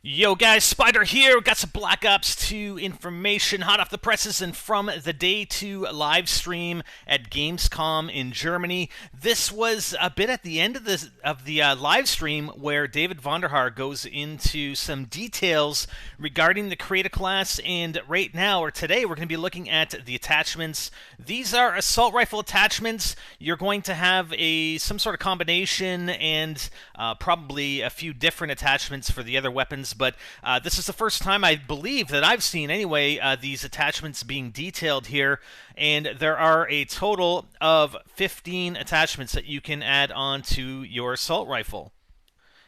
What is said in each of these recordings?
Yo guys, Spider here. Got some Black Ops 2 information hot off the presses and from the Day 2 live stream at Gamescom in Germany. This was a bit at the end of the live stream where David Vonderhaar goes into some details regarding the Creator class, and right now, or today, we're going to be looking at the attachments. These are assault rifle attachments. You're going to have some sort of combination and probably a few different attachments for the other weapons, but this is the first time, I believe, that I've seen, anyway, these attachments being detailed here, and there are a total of 15 attachments that you can add on to your assault rifle.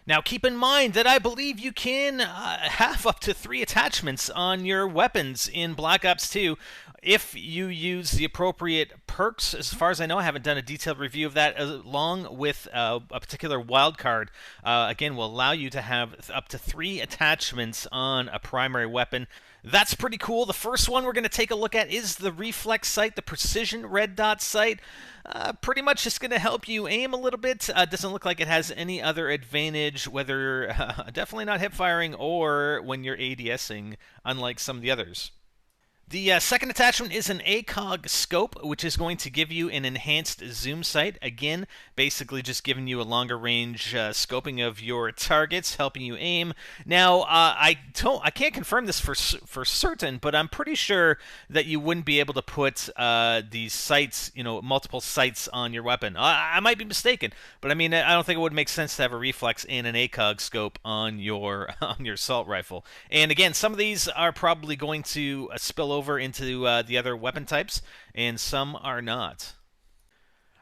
Now, keep in mind that I believe you can have up to 3 attachments on your weapons in Black Ops 2 if you use the appropriate perks. As far as I know, I haven't done a detailed review of that, along with a particular wildcard. Again, will allow you to have up to 3 attachments on a primary weapon. That's pretty cool. The first one we're going to take a look at is the reflex sight, the precision red dot sight. Pretty much just going to help you aim a little bit. Doesn't look like it has any other advantage, whether definitely not hip firing or when you're ADSing, unlike some of the others. The second attachment is an ACOG scope, which is going to give you an enhanced zoom sight. Again, basically just giving you a longer range scoping of your targets, helping you aim. Now, I can't confirm this for certain, but I'm pretty sure that you wouldn't be able to put these sights, multiple sights on your weapon. I might be mistaken, but I mean, I don't think it would make sense to have a reflex and an ACOG scope on your assault rifle. And again, some of these are probably going to spill over into the other weapon types, and some are not.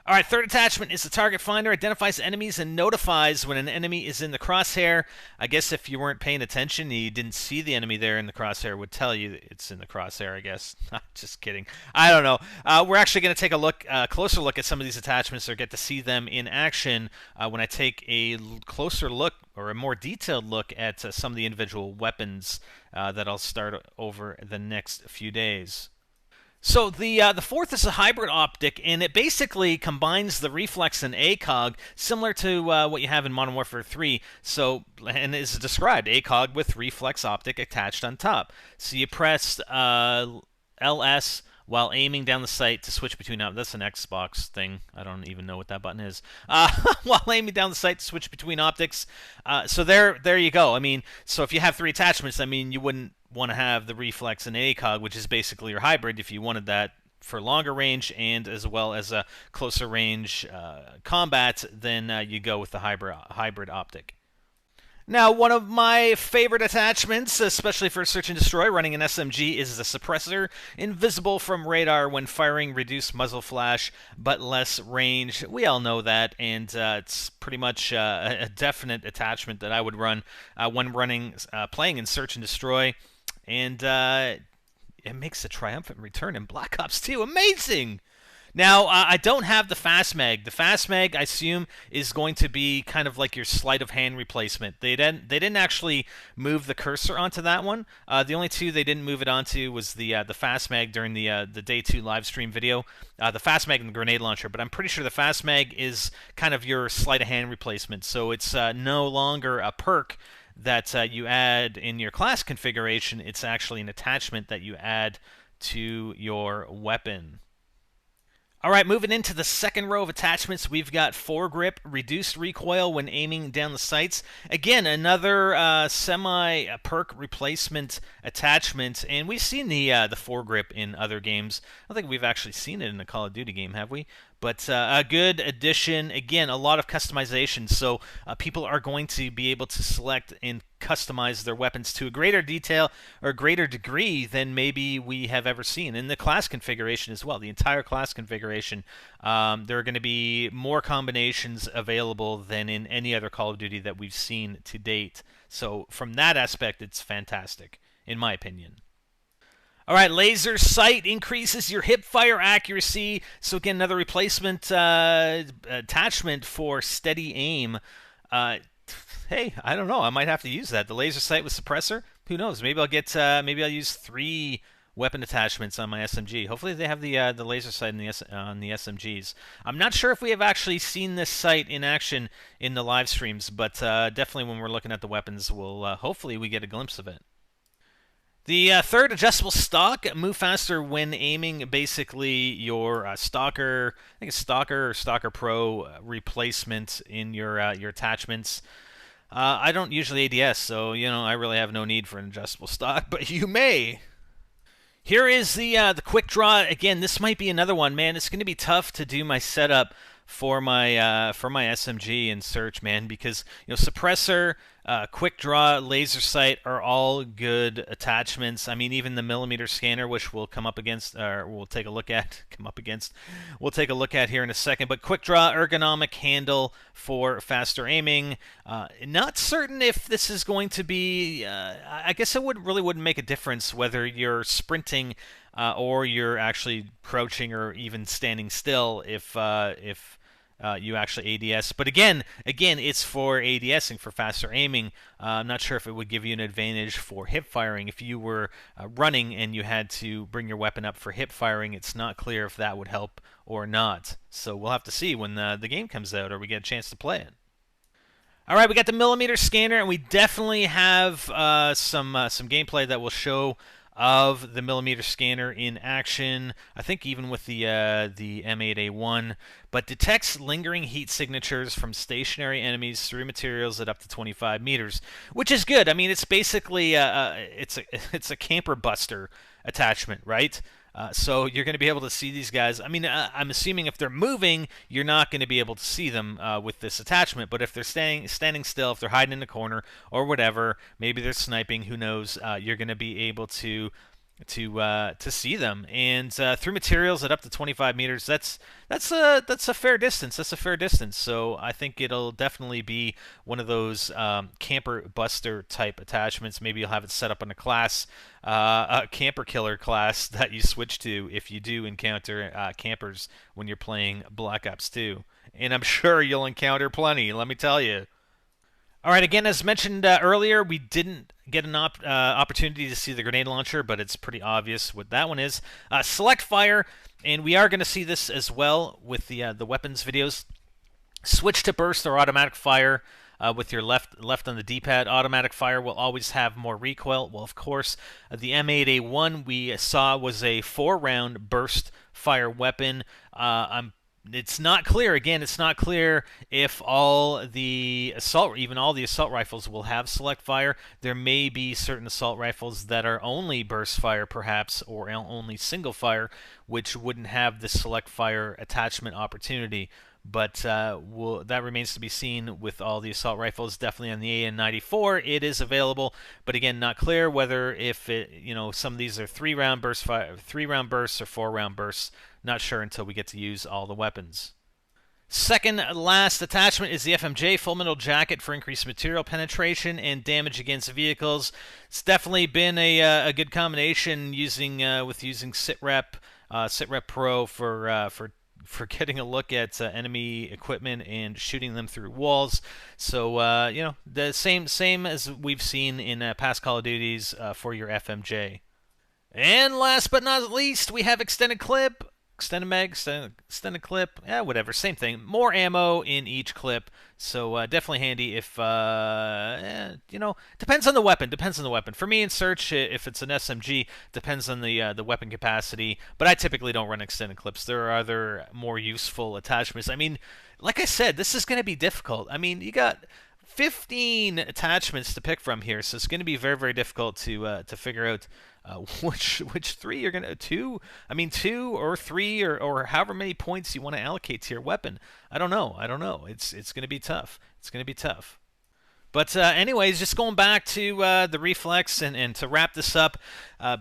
Alright, third attachment is the target finder. Identifies enemies and notifies when an enemy is in the crosshair. I guess if you weren't paying attention, you didn't see the enemy there in the crosshair, it would tell you it's in the crosshair, I guess. Just kidding. I don't know. We're actually going to take a closer look at some of these attachments, or get to see them in action when I take a closer look, or a more detailed look, at some of the individual weapons that I'll start over the next few days. So the fourth is a hybrid optic, and it basically combines the reflex and ACOG, similar to what you have in Modern Warfare 3. So, and is described ACOG with reflex optic attached on top. So you press LS while aiming down the sight to switch between. That's an Xbox thing. I don't even know what that button is. While aiming down the sight to switch between optics. So there you go. I mean, so if you have 3 attachments, I mean, you wouldn't want to have the reflex and ACOG, which is basically your hybrid, if you wanted that for longer range and as well as a closer range combat. Then you go with the hybrid optic. Now, one of my favorite attachments, especially for Search and Destroy running an SMG, is the suppressor. Invisible from radar when firing, reduced muzzle flash, but less range. We all know that, and it's pretty much a definite attachment that I would run when playing in Search and Destroy. And it makes a triumphant return in Black Ops 2. Amazing! Now, I don't have the fast mag. The fast mag, I assume, is going to be kind of like your sleight of hand replacement. They didn't actually move the cursor onto that one. The only 2 they didn't move it onto was the fast mag during the Day 2 live stream video. The fast mag and the grenade launcher, but I'm pretty sure the fast mag is kind of your sleight of hand replacement. So it's no longer a perk that you add in your class configuration. It's actually an attachment that you add to your weapon. Alright, moving into the second row of attachments, we've got foregrip, reduced recoil when aiming down the sights. Again, another semi-perk replacement attachment, and we've seen the foregrip in other games. I don't think we've actually seen it in a Call of Duty game, have we? But a good addition. Again, a lot of customization, so people are going to be able to select and customize their weapons to a greater detail or greater degree than maybe we have ever seen. In the class configuration as well, the entire class configuration, there are going to be more combinations available than in any other Call of Duty that we've seen to date. So from that aspect, it's fantastic, in my opinion. Alright, laser sight increases your hip fire accuracy. So again, another replacement attachment for steady aim. Hey, I don't know. I might have to use that. The laser sight with suppressor. Who knows? Maybe I'll use 3 weapon attachments on my SMG. Hopefully they have the laser sight on the SMGs. I'm not sure if we have actually seen this sight in action in the live streams, but definitely when we're looking at the weapons, we'll hopefully we get a glimpse of it. The third adjustable stock, move faster when aiming. Basically, your Stalker, I think it's Stalker or Stalker Pro replacement in your attachments. I don't usually ADS, so I really have no need for an adjustable stock, but you may. Here is the quick draw. Again, this might be another one, man. It's going to be tough to do my setup for my SMG in search, man, because suppressor, quick draw, laser sight are all good attachments. I mean, even the millimeter scanner, which we'll come up against, or we'll take a look at, we'll take a look at here in a second. But quick draw, ergonomic handle for faster aiming. Not certain if this is going to be. I guess it really wouldn't make a difference whether you're sprinting or you're actually crouching or even standing still if you actually ADS. But again, it's for ADSing, for faster aiming. I'm not sure if it would give you an advantage for hip firing. If you were running and you had to bring your weapon up for hip firing, it's not clear if that would help or not. So we'll have to see when the game comes out or we get a chance to play it. All right, we got the millimeter scanner, and we definitely have some gameplay that will show of the millimeter scanner in action. I think even with the M8A1, but detects lingering heat signatures from stationary enemies through materials at up to 25 meters, which is good. I mean, it's basically it's a camper buster attachment, right? So you're going to be able to see these guys. I mean, I'm assuming if they're moving, you're not going to be able to see them with this attachment. But if they're standing still, if they're hiding in the corner or whatever, maybe they're sniping. Who knows? You're going to be able to see them. And through materials at up to 25 meters, that's a fair distance. That's a fair distance. So I think it'll definitely be one of those camper buster type attachments. Maybe you'll have it set up in a class, a camper killer class that you switch to if you do encounter campers when you're playing Black Ops 2. And I'm sure you'll encounter plenty, let me tell you. All right, again, as mentioned earlier, we didn't get an opportunity to see the grenade launcher, but it's pretty obvious what that one is. Select fire, and we are going to see this as well with the weapons videos. Switch to burst or automatic fire with your left on the D-pad. Automatic fire will always have more recoil. Well, of course, the M8A1 we saw was a 4-round burst fire weapon. It's not clear. Again, it's not clear if all the assault rifles will have select fire. There may be certain assault rifles that are only burst fire, perhaps, or only single fire, which wouldn't have the select fire attachment opportunity. But that remains to be seen with all the assault rifles. Definitely on the AN-94, it is available, but again, not clear whether if it, some of these are 3-round bursts or 4-round bursts. Not sure until we get to use all the weapons. Second last attachment is the FMJ Full Metal Jacket for increased material penetration and damage against vehicles. It's definitely been a good combination using SitRep Pro for getting a look at enemy equipment and shooting them through walls. So the same as we've seen in past Call of Duties for your FMJ. And last but not least, we have extended clip. Extended mag, extended clip, whatever, same thing. More ammo in each clip, so definitely handy if, depends on the weapon, For me in search, if it's an SMG, depends on the weapon capacity, but I typically don't run extended clips. There are other more useful attachments. I mean, like I said, this is going to be difficult. I mean, you got 15 attachments to pick from here, so it's going to be very, very difficult to figure out which 3 you're gonna 2 or 3 or however many points you want to allocate to your weapon. I don't know. It's gonna be tough. But anyways, just going back to the reflex and to wrap this up,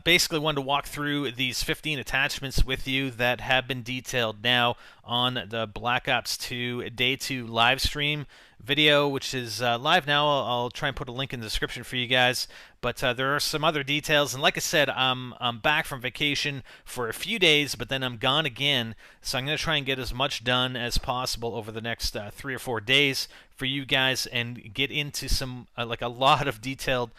basically wanted to walk through these 15 attachments with you that have been detailed now on the Black Ops 2 Day 2 live stream video, which is live now. I'll try and put a link in the description for you guys. But there are some other details, and like I said, I'm back from vacation for a few days, but then I'm gone again. So I'm going to try and get as much done as possible over the next 3 or 4 days for you guys, and get into some a lot of detail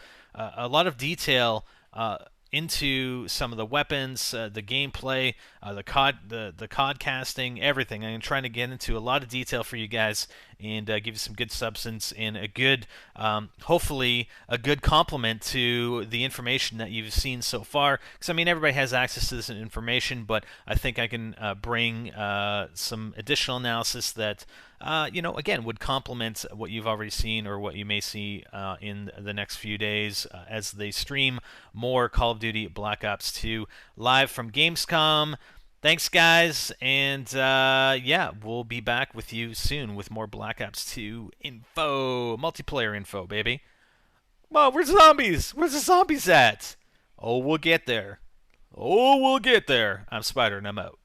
into some of the weapons, the gameplay, the COD casting, everything. I'm trying to get into a lot of detail for you guys and give you some good substance and a good, hopefully, a good complement to the information that you've seen so far. Because I mean, everybody has access to this information, but I think I can bring some additional analysis that again, would complement what you've already seen or what you may see in the next few days as they stream more Call of Duty Black Ops 2 live from Gamescom. Thanks, guys, and yeah, we'll be back with you soon with more Black Ops 2 info, multiplayer info, baby. Well, where's the zombies? Where's the zombies at? Oh, we'll get there. Oh, we'll get there. I'm Spider, and I'm out.